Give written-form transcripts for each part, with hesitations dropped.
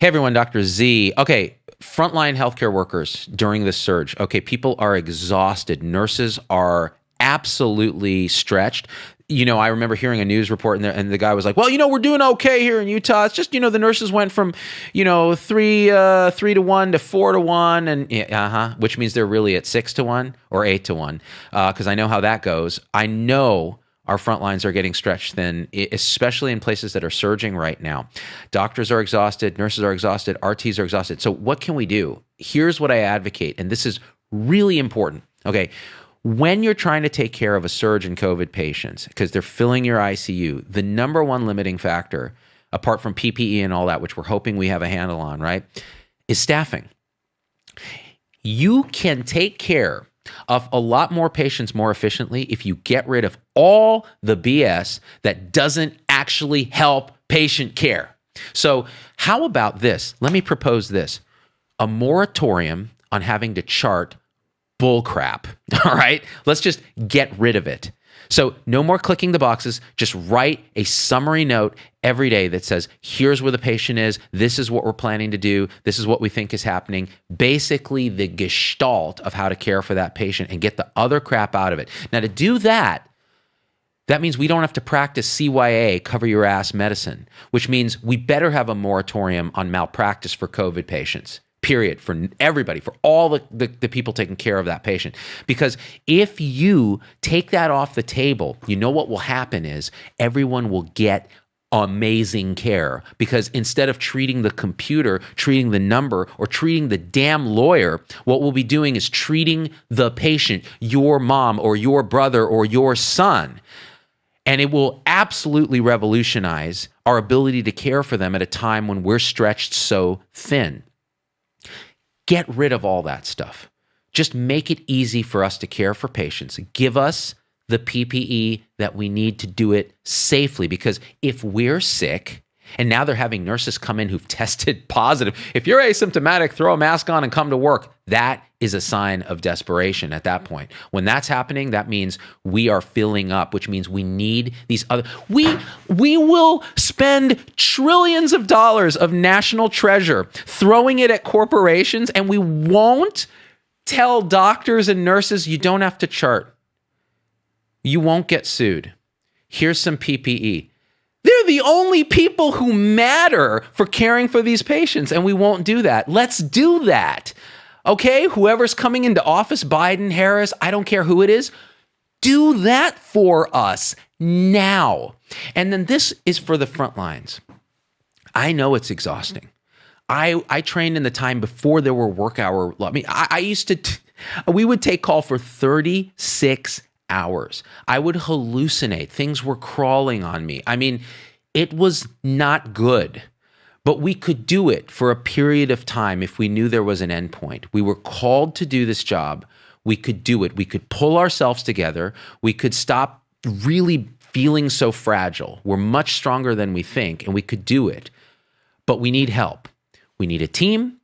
Hey everyone, Dr. Z. Okay, frontline healthcare workers during this surge. Okay, people are exhausted. Nurses are absolutely stretched. I remember hearing a news report and the guy was like, well, we're doing okay here in Utah. It's just, the nurses went from, 3 to 1 to 4 to 1 and which means they're really at 6 to 1 or 8 to 1. Because I know how that goes. I know our front lines are getting stretched thin, especially in places that are surging right now. Doctors are exhausted, nurses are exhausted, RTs are exhausted. So what can we do? Here's what I advocate, and this is really important. Okay, when you're trying to take care of a surge in COVID patients, because they're filling your ICU, the number one limiting factor, apart from PPE and all that, which we're hoping we have a handle on, right, is staffing. You can take care of a lot more patients more efficiently if you get rid of all the BS that doesn't actually help patient care. So how about this? Let me propose this. A moratorium on having to chart bullcrap, all right? Let's just get rid of it. So no more clicking the boxes. Just write a summary note every day that says, here's where the patient is. This is what we're planning to do. This is what we think is happening. Basically, the gestalt of how to care for that patient and get the other crap out of it. Now, to do that, that means we don't have to practice CYA, cover your ass medicine, which means we better have a moratorium on malpractice for COVID patients. Period, for everybody, for all the people taking care of that patient. Because if you take that off the table, you know what will happen is everyone will get amazing care. Because instead of treating the computer, treating the number, or treating the damn lawyer, what we'll be doing is treating the patient, your mom or your brother or your son. And it will absolutely revolutionize our ability to care for them at a time when we're stretched so thin. Get rid of all that stuff. Just make it easy for us to care for patients. Give us the PPE that we need to do it safely. Because if we're sick, and now they're having nurses come in who've tested positive. If you're asymptomatic, throw a mask on and come to work. That is a sign of desperation at that point. When that's happening, that means we are filling up, which means we need these other... We will spend trillions of dollars of national treasure throwing it at corporations, and we won't tell doctors and nurses, you don't have to chart. You won't get sued. Here's some PPE. They're the only people who matter for caring for these patients, and we won't do that. Let's do that. Okay? Whoever's coming into office, Biden, Harris, I don't care who it is, do that for us now. And then this is for the front lines. I know it's exhausting. I trained in the time before there were work hour. I mean, I used to, we would take call for 36 hours. I would hallucinate. Things were crawling on me. I mean, it was not good, but we could do it for a period of time if we knew there was an endpoint. We were called to do this job. We could do it. We could pull ourselves together. We could stop really feeling so fragile. We're much stronger than we think, and we could do it. But we need help. We need a team.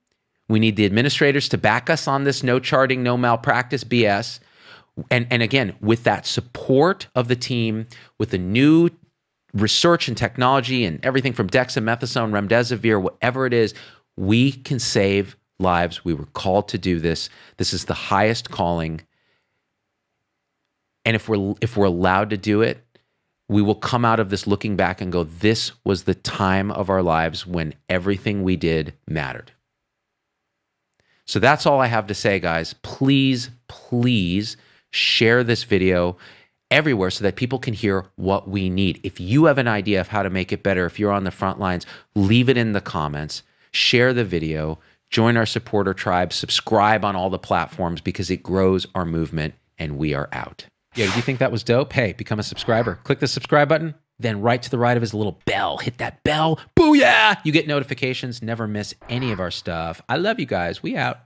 We need the administrators to back us on this no charting, no malpractice BS. And again, with that support of the team, with the new research and technology and everything from dexamethasone, remdesivir, whatever it is, we can save lives. We were called to do this. This is the highest calling. And if we're allowed to do it, we will come out of this looking back and go, this was the time of our lives when everything we did mattered. So that's all I have to say, guys. Please, please, share this video everywhere so that people can hear what we need. If you have an idea of how to make it better, if you're on the front lines, leave it in the comments, share the video, join our supporter tribe, subscribe on all the platforms because it grows our movement, and we are out. Yeah, did you think that was dope? Hey, become a subscriber. Click the subscribe button, then right to the right of his little bell. Hit that bell. Booyah! You get notifications. Never miss any of our stuff. I love you guys. We out.